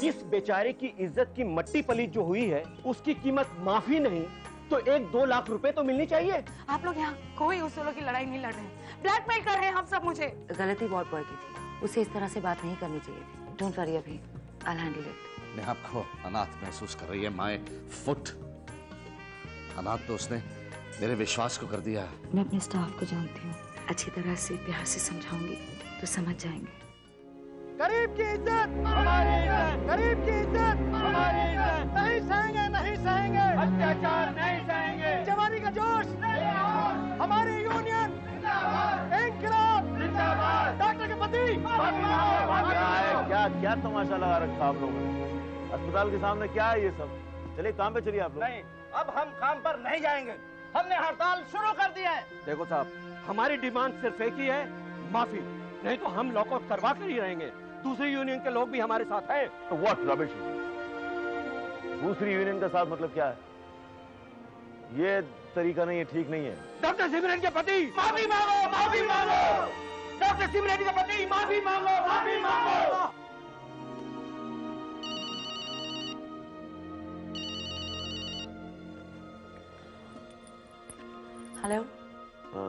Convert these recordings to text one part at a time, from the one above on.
इस बेचारे की इज्जत की मट्टी पलीत जो हुई है उसकी कीमत माफी नहीं तो 1-2 लाख रुपए तो मिलनी चाहिए। आप लोग यहाँ कोई उसूलों की लड़ाई नहीं लड़ रहे हैं, ब्लैकमेल कर रहे हैं हम सब मुझे। गलती वॉर्ड बॉय की थी, उसे इस तरह से बात नहीं करनी चाहिए थी। डोंट वरी अभी, आई हैंडल इट। मैं आपको अनाथ महसूस कर रही है माय फुट। अनाथ तो उसने मेरे विश्वास को कर दिया। मैं अपने स्टाफ को जानती हूँ, अच्छी तरह से प्यार से समझाऊंगी तो समझ जाएंगे। गरीब की इज्जत हमारी इज्जत, गरीब की इज्जत हमारी इज्जत। नहीं सहेंगे, नहीं सहेंगे अत्याचार, नहीं सहेंगे जवानी का जोश, हमारी यूनियन जिंदाबाद, इंकलाब जिंदाबाद, डॉक्टर के पति। क्या क्या तमाशा लगा रखा आप लोगों ने अस्पताल के सामने? क्या है ये सब? चलिए काम पे चलिए आप लोग। नहीं, अब हम काम पर नहीं जाएंगे, हमने हड़ताल शुरू कर दिया है। देखो साहब, हमारी डिमांड सिर्फ एक ही है, माफी, नहीं तो हम लॉकआउट करवा कर ही रहेंगे। दूसरी यूनियन के लोग भी हमारे साथ हैं। तो व्हाट रबिश? दूसरी यूनियन का साथ मतलब क्या है? ये तरीका नहीं है, ठीक नहीं है। डॉक्टर सिमरन के पति माफी मांगो, माफी मांगो। डॉक्टर सिमरन के पति माफी मांगो, माफी मांगो। हेलो।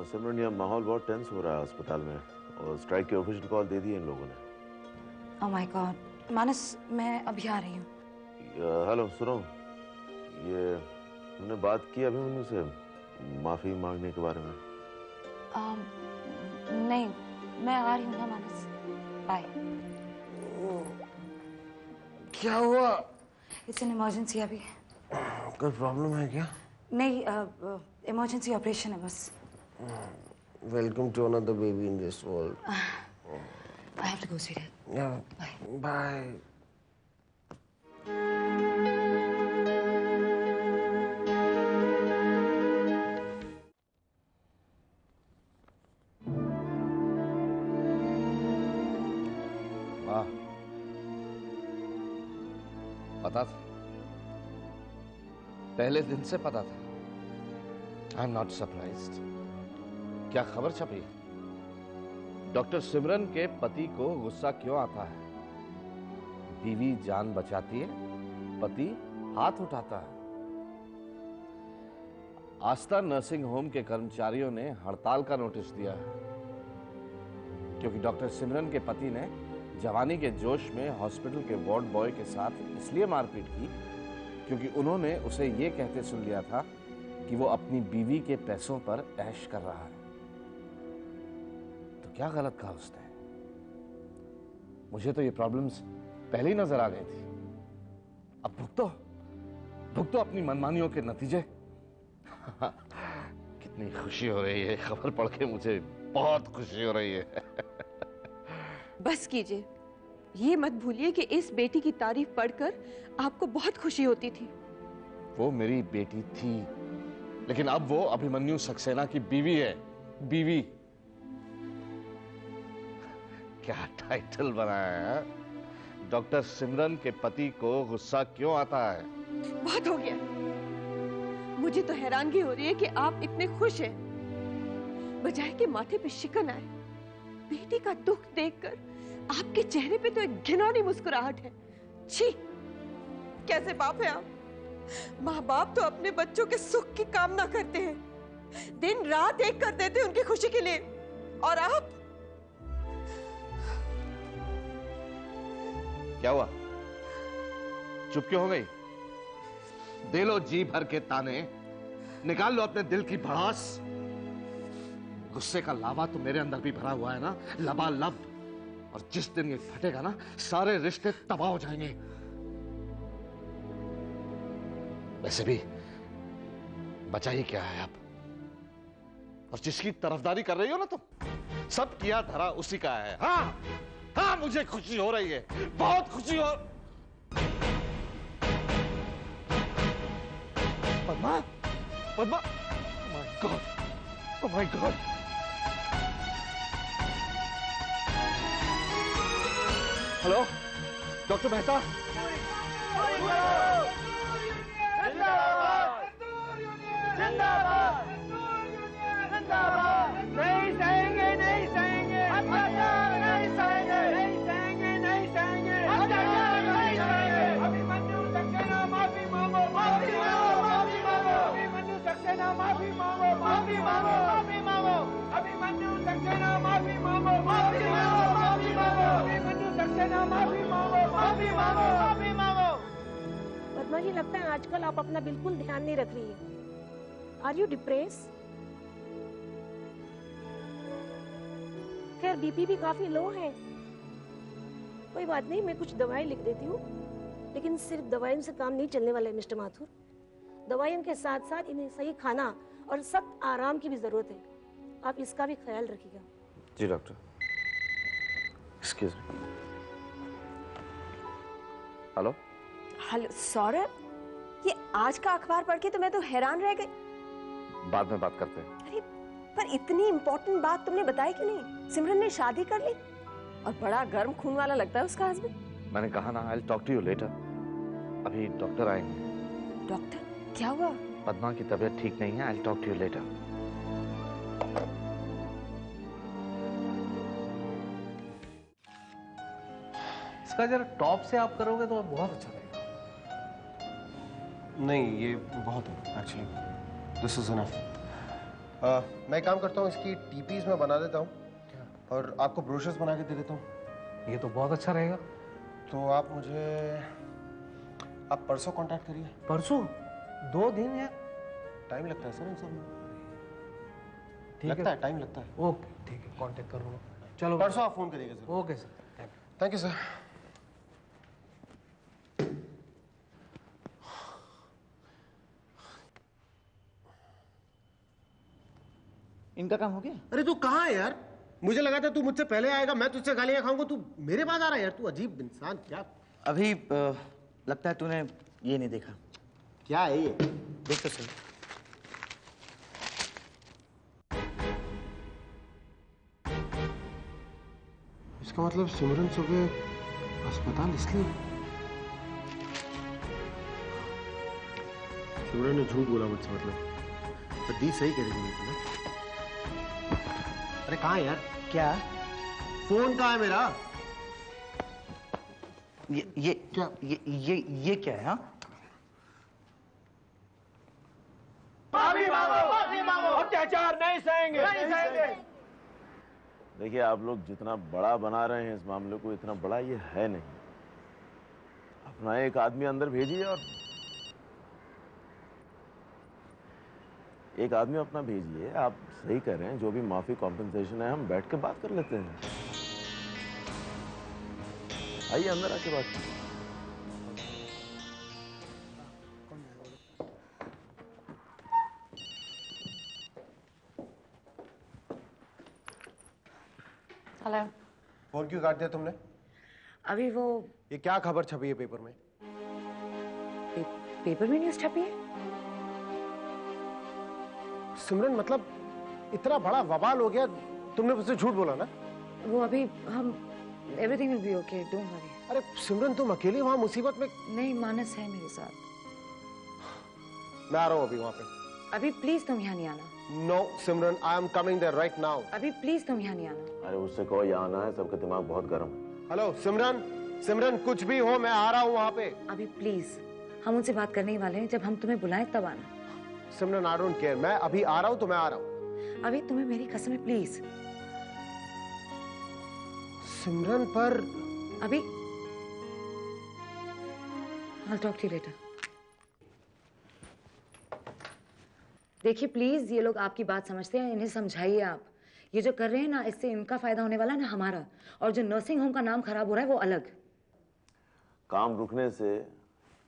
सिमरन, यह माहौल बहुत टेंस हो रहा है अस्पताल में और स्ट्राइक की ऑफिशियल कॉल दे दी है इन लोगों ने। ओह माय गॉड, मानस मैं अभी आ रही हूँ। हेलो सुनो, ये तुमने बात की अभिमन्यु से माफी मांगने के बारे में? नहीं, मैं आ रही हूँ ना मानस, बाय। क्या हुआ? इट्स एन इमरजेंसी अभी। कोई प्रॉब्लम है क्या? नहीं, इमरजेंसी ऑपरेशन है बस। Welcome to another baby in this world. I have to go, sweetheart. Yeah. Bye. Bye. वाह, पता था, पहले दिन से पता था। I am not surprised. क्या खबर छपी? डॉक्टर सिमरन के पति को गुस्सा क्यों आता है? बीवी जान बचाती है, पति हाथ उठाता है। आस्था नर्सिंग होम के कर्मचारियों ने हड़ताल का नोटिस दिया है क्योंकि डॉक्टर सिमरन के पति ने जवानी के जोश में हॉस्पिटल के वार्ड बॉय के साथ इसलिए मारपीट की क्योंकि उन्होंने उसे यह कहते सुन लिया था कि वो अपनी बीवी के पैसों पर ऐश कर रहा है। क्या गलत कहा उसने? मुझे तो ये प्रॉब्लम्स पहले ही नजर आ गई थी। अब भुगतो अपनी मनमानियों के नतीजे। कितनी खुशी हो रही है खबर पढ़ के, मुझे बहुत खुशी हो रही है। बस कीजिए, ये मत भूलिए कि इस बेटी की तारीफ पढ़कर आपको बहुत खुशी होती थी। वो मेरी बेटी थी, लेकिन अब वो अभिमन्यु सक्सेना की बीवी है। बीवी, क्या टाइटल बनाया है? डॉक्टर सिमरन के पति को गुस्सा क्यों आता है? बहुत हो गया। मुझे तो हैरानगी हो रही है कि आप इतने खुश हैं, बजाय कि माथे पे शिकन आए। बेटी का दुख देखकर आपके चेहरे पे तो एक घिनौनी मुस्कुराहट है। छी, कैसे बाप है आप? माँ बाप तो अपने बच्चों के सुख की कामना करते हैं, दिन रात एक कर देते हैं उनकी खुशी के लिए, और आप? क्या हुआ? चुप क्यों हो गई? दे लो जी भर के ताने, निकाल लो अपने दिल की भड़ास। गुस्से का लावा तो मेरे अंदर भी भरा हुआ है ना, लबालब। और जिस दिन ये फटेगा ना, सारे रिश्ते तबाह हो जाएंगे। वैसे भी बचा ही क्या है अब? और जिसकी तरफदारी कर रही हो ना तुम, सब किया धरा उसी का है। हाँ हाँ, मुझे खुशी हो रही है, बहुत खुशी हो। Padma, Padma, my God, oh my God. Hello, doctor Mehta. जिंदाबाद, जिंदाबाद, जिंदाबाद। नहीं सहेंगे, नहीं सहेंगे अत्याचार, नहीं सहेंगे, नहीं सहेंगे, नहीं सहेंगे अत्याचार, नहीं सहेंगे। मांगो, माफी मांगो। पद्मा जी, लगता है आजकल आप अपना बिल्कुल ध्यान नहीं रख रही है। Are you depress? खैर बीपी भी काफी लो है। कोई बात नहीं, मैं कुछ दवाई लिख देती हूँ, लेकिन सिर्फ दवाइयों से काम नहीं चलने वाला है मिस्टर माथुर। दवाइयों के साथ साथ इन्हें सही खाना और सख्त आराम की भी जरूरत है। आप इसका भी ख्याल रखिएगा। जी doctor. Excuse me. Hello hello Saurabh, ये आज का अखबार पढ़ के तो मैं तो हैरान रह गई। बाद में बात करते हैं। अरे पर इतनी इम्पोर्टेंट बात तुमने बताई क्यों नहीं? सिमरन ने शादी कर ली और बड़ा गर्म खून वाला लगता है उसका हस्बैंड। मैंने कहा ना, I will talk to you later. अभी डॉक्टर आएंगे। डॉक्टर? क्या हुआ? पद्मा की तबीयत ठीक नहीं है। I will talk to you later. इसका जरा टॉप से आप करोगे तो बहुत अच्छा रहेगा। नहीं, ये बहुत है एक्चुअली। This is enough. मैं एक काम करता हूँ, इसकी टीपीज में बना देता हूँ और आपको ब्रोशर्स बना के दे देता हूँ। ये तो बहुत अच्छा रहेगा। तो आप परसों कांटेक्ट करिए। परसों? 2 दिन या? टाइम लगता है सर इन सब में। ठीक लगता है, टाइम लगता है। ओके ठीक है, कांटेक्ट करूँगा। चलो परसों आप फोन करिएगा sir. Okay sir, thank you sir. इनका काम हो गया? अरे तू कहाँ है यार? मुझे लगा था तू मुझसे पहले आएगा, मैं तुझसे गालियां खाऊंगा, तू मेरे पास आ रहा है यार। तू अजीब इंसान। क्या अभी लगता है तूने ये नहीं देखा। क्या है ये? देख तो सही। इसका मतलब सिमरन सुबह अस्पताल इसलिए? सिमरन ने झूठ बोला मुझसे, मतलब पर दी सही करेगी मेरे को ना। अरे कहाँ है यार? क्या? फोन कहाँ है मेरा? ये क्या? ये क्या है? हाँ, माफी मांगो, माफी मांगो। अत्याचार नहीं सहेंगे, नहीं सहेंगे। देखिए, आप लोग जितना बड़ा बना रहे हैं इस मामले को, इतना बड़ा ये है नहीं। अपना एक आदमी अंदर भेजिए और एक आदमी अपना भेजिए। आप सही कर रहे हैं, जो भी माफी कॉम्पेंसेशन है हम बैठ के बात कर लेते हैं। आइए अंदर आके बात कीजिए। हेलो। फोन क्यों काट दिया तुमने? अभी वो ये क्या खबर छपी है पेपर में? पेपर में न्यूज छपी है? सिमरन, मतलब इतना बड़ा बवाल हो गया, तुमने मुझसे झूठ बोला ना? वो अभी हम everything will be okay, don't worry. अरे सिमरन, तुम अकेली वहां मुसीबत में? नहीं, मानस है मेरे साथ। मैं आ रहा हूँ अभी वहां पे। अभी प्लीज तुम यहाँ नहीं आना। No Simran, I am coming there right now. अभी प्लीज तुम यहाँ नहीं आना। अरे उससे कहो यहाँ आना है, सबका दिमाग बहुत गर्म है। हेलो सिमरन, सिमरन कुछ भी हो, मैं आ रहा हूँ वहां पे। अभी प्लीज, हम उनसे बात करने ही वाले हैं, जब हम तुम्हें बुलाएं तब आना। सिमरन, आई डोंट केयर, मैं अभी आ रहा हूँ तो मैं आ रहा हूँ। अभी तुम्हें मेरी कसम है, प्लीज। सिमरन पर अभी I'll talk to you later. देखिए प्लीज, ये लोग आपकी बात समझते हैं, इन्हें समझाइए आप। ये जो कर रहे हैं ना, इससे इनका फायदा होने वाला है ना हमारा, और जो नर्सिंग होम का नाम खराब हो रहा है वो अलग। काम रुकने से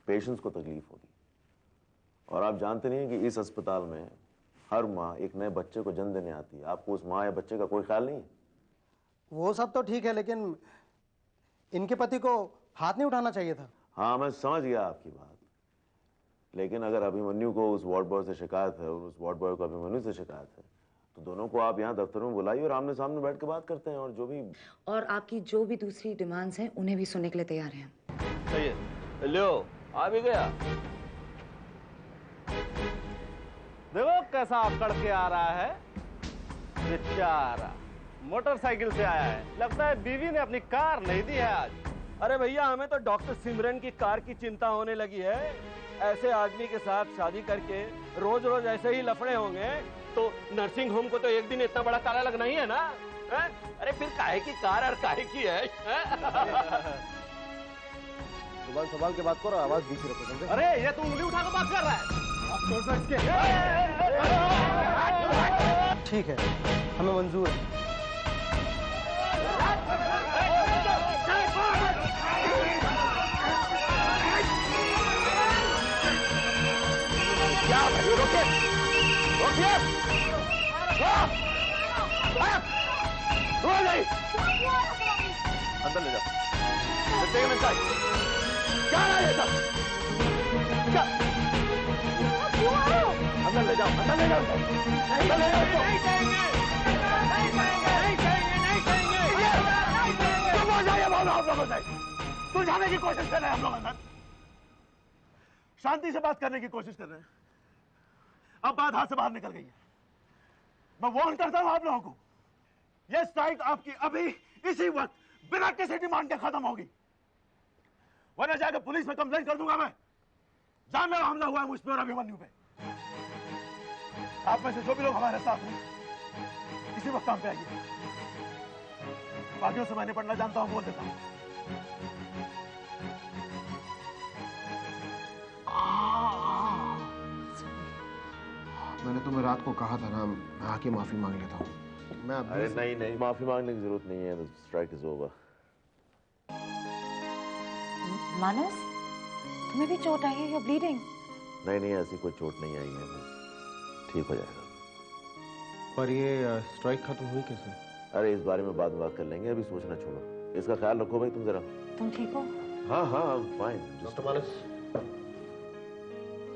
पेशेंट्स को तकलीफ होगी, और आप जानते नहीं हैं कि इस अस्पताल में हर माँ एक नए बच्चे को जन्म देने आती है। आपको उस माँ या बच्चे का कोई ख्याल नहीं? वो सब तो ठीक है, लेकिन इनके पति को हाथ नहीं उठाना चाहिए था। हाँ, मैं समझ गया आपकी बात, लेकिन अगर अभिमन्यु को उस वार्ड बॉय से शिकायत है और उस वार्ड बॉय को अभिमन्यु से शिकायत है, तो दोनों को आप यहाँ दफ्तर में बुलाइए और आमने सामने बैठ के बात करते हैं, और जो भी और आपकी जो भी दूसरी डिमांड्स हैं उन्हें भी सुनने के लिए तैयार हैं। सही है, लो आ भी गया। देखो कैसा अकड़ के आ रहा है बेचारा, मोटरसाइकिल से आया है। लगता है बीवी ने अपनी कार नहीं दी है आज। अरे भैया, हमें तो डॉक्टर सिमरन की कार की चिंता होने लगी है। ऐसे आदमी के साथ शादी करके रोज रोज ऐसे ही लफड़े होंगे तो नर्सिंग होम को तो एक दिन इतना बड़ा ताला लगना ही है ना। है? अरे फिर काहे की कार और काहे की है? जुबान संभाल के बात करो, आवाज नीचे रखो, समझे? अरे ये तू उंगली उठा के बात कर रहा है? ठीक है, हमें मंजूर है। क्या भाई, रोकिए रोकिए, अंदर ले जाओ। क्या रहा है ये सब? क्या? अंदर ले जाओ, अंदर ले जाओ, अंदर ले जाओ। नहीं जाएंगे, नहीं जाएंगे, नहीं जाएंगे, नहीं जाएंगे। तुम हो जाइए, बोलो आप लोगों से। सुलझाने की कोशिश कर रहे हैं हम लोग अंदर, शांति से बात करने की कोशिश कर रहे हैं। अब बात हाथ से बाहर निकल गई है। मैं वार्न करता हूं आप लोगों को, यह स्ट्राइक आपकी अभी इसी वक्त बिना किसी डिमांड के खत्म होगी, वरना जाकर पुलिस में कंप्लेंट कर दूंगा मैं। जानलेवा हमला हुआ है मुझ पे और अभिमन्यु पे। आप में से जो भी लोग हमारे साथ हैं, इसी वक्त काम पे आइए। बाकियों से मैं निपटना जानता हूं, बोल देता हूं। मैंने तुम्हें रात को कहा था ना, मैं आके माफी मांग लेता हूँ। मैं अरे नहीं नहीं, माफी मांगने की जरूरत नहीं है। Strike is over. मानस, तुम्हें भी चोट आई है? You are bleeding. नहीं नहीं, ऐसी कोई चोट नहीं आई है, ठीक हो जाएगा। पर ये स्ट्राइक खत्म हुई कैसे? अरे इस बारे में बाद में बात कर लेंगे, अभी सोचना छोड़ो। इसका ख्याल रखो भाई तुम जरा। तुम ठीक हो? हाँ हाँ, फाइन। डॉक्टर मानस,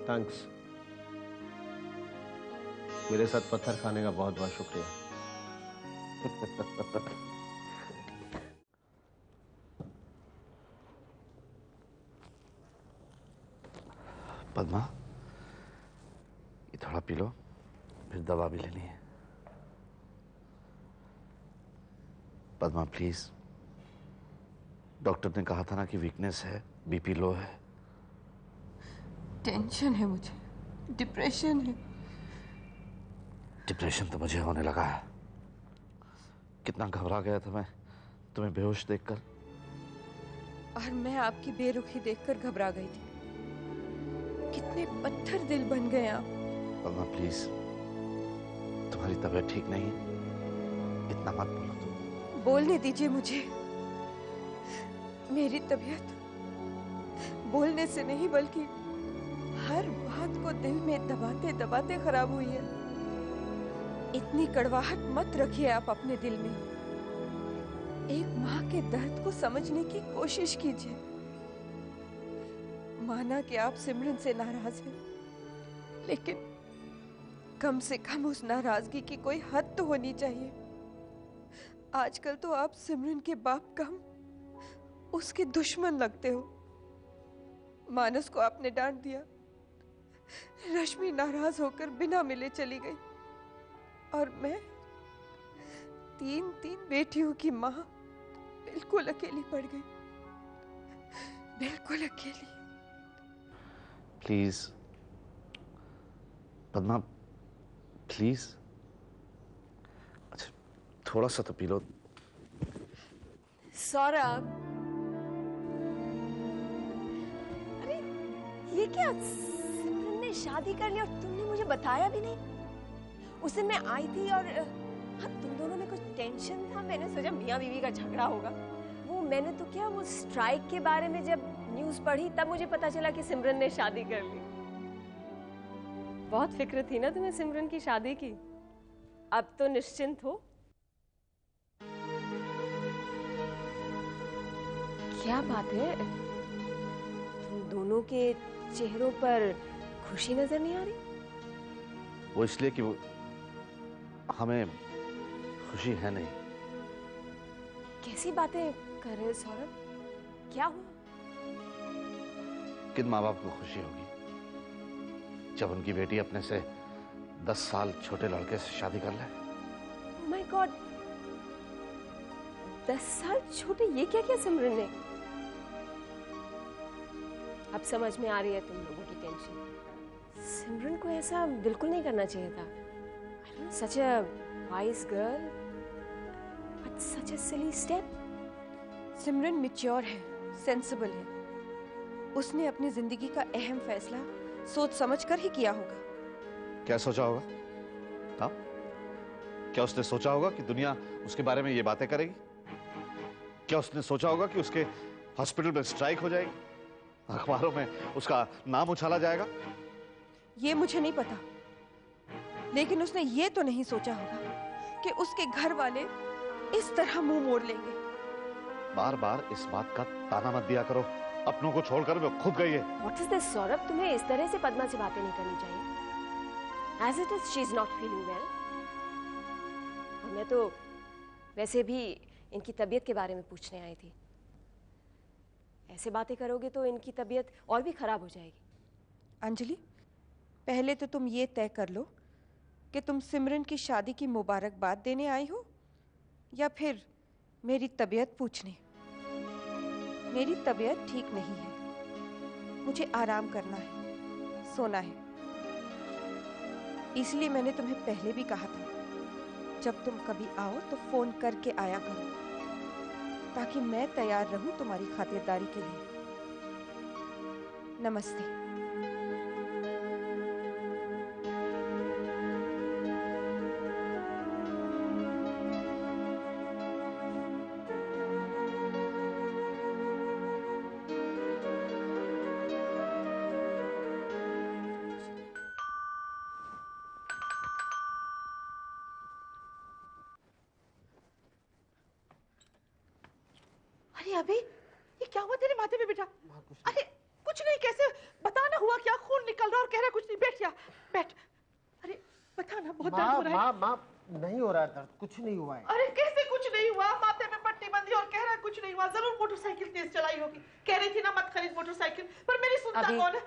थैंक्स। मेरे साथ पत्थर खाने का बहुत बहुत शुक्रिया। पद्मा, ये थोड़ा पी लो, फिर दवा भी लेनी है। पद्मा प्लीज, डॉक्टर ने कहा था ना कि वीकनेस है, बीपी लो है। टेंशन है मुझे, डिप्रेशन है। डिप्रेशन तो मुझे होने लगा है। कितना घबरा गया था मैं तुम्हें बेहोश देखकर। और मैं आपकी बेरुखी देखकर घबरा गई थी। कितने पत्थर दिल बन गए आप। पद्मा प्लीज, तुम्हारी तबीयत ठीक नहीं है, इतना मत बोलो तुम। बोलने दीजिए मुझे। मेरी तबीयत बोलने से नहीं बल्कि हर बात को दिल में दबाते दबाते खराब हुई है। इतनी कड़वाहट मत रखिए आप अपने दिल में। एक माँ के दर्द को समझने की कोशिश कीजिए। माना कि आप सिमरन से नाराज हैं, लेकिन कम से कम उस नाराजगी की कोई हद तो होनी चाहिए। आजकल तो आप सिमरन के बाप कम उसके दुश्मन लगते हो। मानस को आपने डांट दिया, रश्मि नाराज होकर बिना मिले चली गई, और मैं तीन बेटियों की माँ बिल्कुल अकेली पड़ गई, बिल्कुल अकेली। Please Padma, please. अच्छा थोड़ा सा तो पी लो। सौरभ, अरे ये क्या, सिमरन ने शादी कर ली और तुमने मुझे बताया भी नहीं। उस दिन मैं आई थी और तुम दोनों में कुछ टेंशन था। मैंने सोचा मियाँ बीवी का झगड़ा होगा। वो मैंने तो क्या, वो स्ट्राइक के बारे में जब न्यूज़ पढ़ी तब मुझे पता चला कि सिमरन ने शादी कर ली। बहुत फिक्र थी ना तुम्हें सिमरन की शादी की। अब तो निश्चिंत हो। क्या बात है, तुम दोनों के चेहरों पर खुशी नजर नहीं आ रही? वो इसलिए कि वो हमें खुशी है नहीं। कैसी बातें कर रहे हो सौरभ, क्या हुआ? किन माँ बाप को खुशी होगी जब उनकी बेटी अपने से 10 साल छोटे लड़के से शादी कर ले? माय गॉड, 10 साल छोटे, ये क्या किया सिमरन ने? अब समझ में आ रही है तुम लोगों की टेंशन। सिमरन को ऐसा बिल्कुल नहीं करना चाहिए था। Such a wise girl, but such a silly step. Simran mature है, सेंसिबल है, उसने अपनी जिंदगी का अहम फैसला सोच समझ कर ही किया होगा। क्या सोचा होगा? हाँ? क्या उसने सोचा होगा कि दुनिया उसके बारे में ये बातें करेगी? क्या उसने सोचा होगा कि उसके हॉस्पिटल में स्ट्राइक हो जाएगी, अखबारों में उसका नाम उछाला जाएगा? ये मुझे नहीं पता, लेकिन उसने ये तो नहीं सोचा होगा कि उसके घर वाले इस तरह मुंह मोड़ लेंगे। बार बार इस बात का ताना मत दिया करो, अपनों को छोड़कर वो खुद गई है। What is this, Saurabh? तुम्हें इस तरह से पद्मा से बातें नहीं करनी चाहिए। As it is, she is not feeling well. और मैं तो वैसे भी इनकी तबीयत के बारे में पूछने आई थी। ऐसे बातें करोगे तो इनकी तबीयत और भी खराब हो जाएगी। अंजलि, पहले तो तुम ये तय कर लो कि तुम सिमरन की शादी की मुबारकबाद देने आई हो या फिर मेरी तबीयत पूछने। मेरी तबीयत ठीक नहीं है, मुझे आराम करना है, सोना है। इसलिए मैंने तुम्हें पहले भी कहा था, जब तुम कभी आओ तो फोन करके आया करो, ताकि मैं तैयार रहूं तुम्हारी खातिरदारी के लिए। नमस्ते। अरे अभी ये क्या हुआ तेरे माथे पे बेटा? अरे कुछ नहीं, कैसे बताना, हुआ क्या? खून निकल रहा और कह रहा कुछ नहीं। बैठ जा, बैठ। अरे बताना, बहुत दर्द हो रहा है। माँ नहीं हो रहा है दर्द, कुछ नहीं हुआ है। अरे कैसे कुछ नहीं हुआ? माथे में पट्टी बंधी और कह रहा है कुछ नहीं हुआ। जरूर मोटरसाइकिल तेज चलाई होगी। कह रही थी ना मत खरीद मोटरसाइकिल, पर मेरी सुनता कौन है?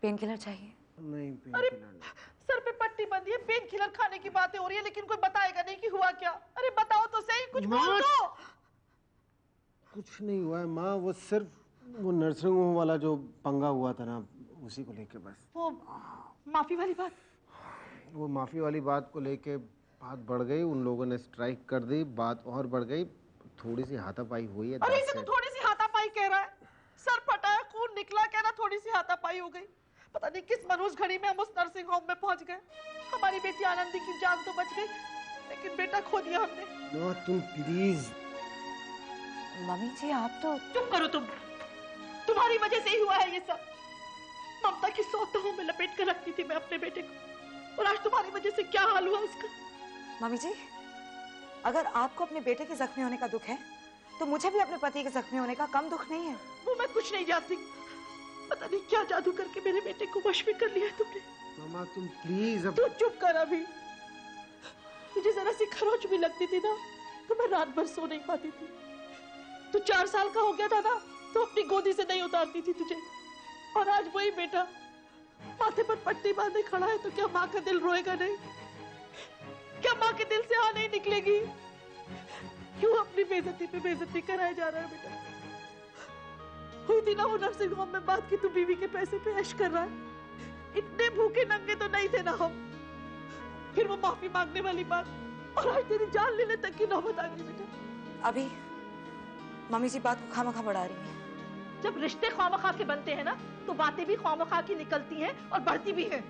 पेन किलर चाहिए? नहीं, पेन अरे किलर नहीं। सर पे पट्टी बंधी है, पेन किलर खाने की बातें हो रही है, लेकिन कोई बताएगा नहीं कि हुआ क्या। अरे बताओ तो सही, कुछ बोल दो। कुछ नहीं हुआ है माँ, वो सिर्फ वो नर्सिंग होम वाला जो पंगा हुआ था ना, उसी को लेके बस। वो माफी वाली बात? वो माफी वाली बात को लेके बात बढ़ गई, उन लोगों ने स्ट्राइक कर दी, बात और बढ़ गई, थोड़ी सी हाथापाई हुई है। अरे इसे तो थोड़ी सी हाथापाई कह रहा है, सर फटा है, खून निकला, कह रहा थोड़ी सी हाथापाई हो गई। पता नहीं किस मनहूस घड़ी में हम उस नर्सिंग होम में पहुंच गए। हमारी बेटी आनंदी की जान तो बच गई, लेकिन बेटा खो दिया हमने। नो तुम प्लीज। मम्मी जी आप तो चुप करो तुम, तुम्हारी वजह से ही हुआ है ये सब। ममता की 100 तहों में लपेट कर रखती थी मैं अपने बेटे को, और आज तुम्हारी वजह से क्या हाल हुआ उसका। मम्मी जी, अगर आपको अपने बेटे के जख्मी होने का दुख है, तो मुझे भी अपने पति के जख्मी होने का कम दुख नहीं है। वो मैं कुछ नहीं जानती, पता नहीं क्या जादू करके मेरे बेटे को वश में कर लिया है तुमने। मामा तुम प्लीज अब। तू चुप कर अभी। मुझे जरा सी खरोच भी लगती थी ना, तो मैं रात भर सो नहीं पाती थी। तू 4 साल का हो गया था ना, तो अपनी गोदी से नहीं उतारती थी तुझे, और आज वही बेटा माथे पर पट्टी बांधे खड़ा है, तो क्या माँ का दिल रोएगा नहीं? क्या माँ के दिल से हाँ नहीं निकलेगी? क्यों अपनी बेइज्जती पे बेइज्जती कराया जा रहा है बेटा? हुई थी ना वो नर्सिंग होम में बात की, तू बीवी के पैसे पे ऐश कर रहा है। इतने भूखे नंगे तो नहीं थे ना हम। फिर वो माफी मांगने वाली बात, और आज तेरी जान लेने तक की नौबत आ गई बेटा। अभी मम्मी जी बात को खामखा बढ़ा रही है। जब रिश्ते ख्वामखा के बनते हैं ना, तो बातें भी ख्वामखा की निकलती हैं और बढ़ती भी हैं।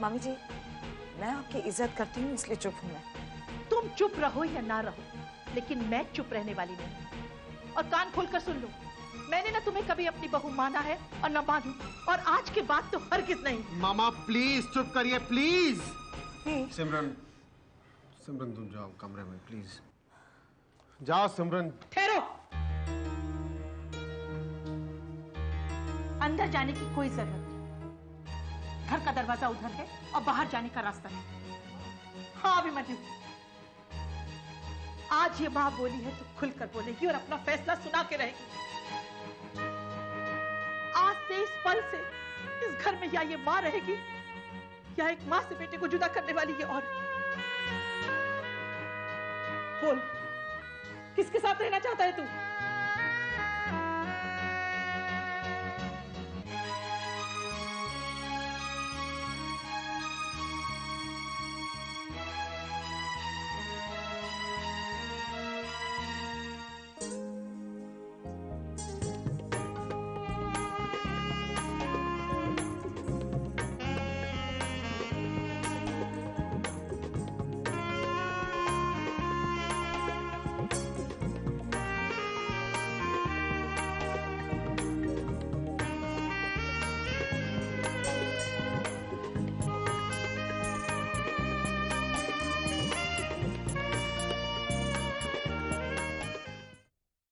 मम्मी जी, मैं आपकी इज्जत करती हूँ, इसलिए चुप हूँ मैं। तुम चुप रहो या ना रहो, लेकिन मैं चुप रहने वाली नहीं। और कान खोलकर सुन लो, मैंने ना तुम्हें कभी अपनी बहू माना है और न मानू, और आज के बाद तो हरगिज नहीं। मामा प्लीज चुप करिए, प्लीज। सिमरन तुम जाओ कमरे में प्लीज, जाओ सिमरन। ठहरो, अंदर जाने की कोई जरूरत नहीं। घर का दरवाजा उधर है और बाहर जाने का रास्ता है। हाँ अभिमन्यु, आज ये माँ बोली है तो खुलकर बोलेगी और अपना फैसला सुना के रहेगी। आज से, इस पल से, इस घर में या ये माँ रहेगी, या एक माँ से बेटे को जुदा करने वाली ये औरत। बोल, किसके साथ रहना चाहता है तू?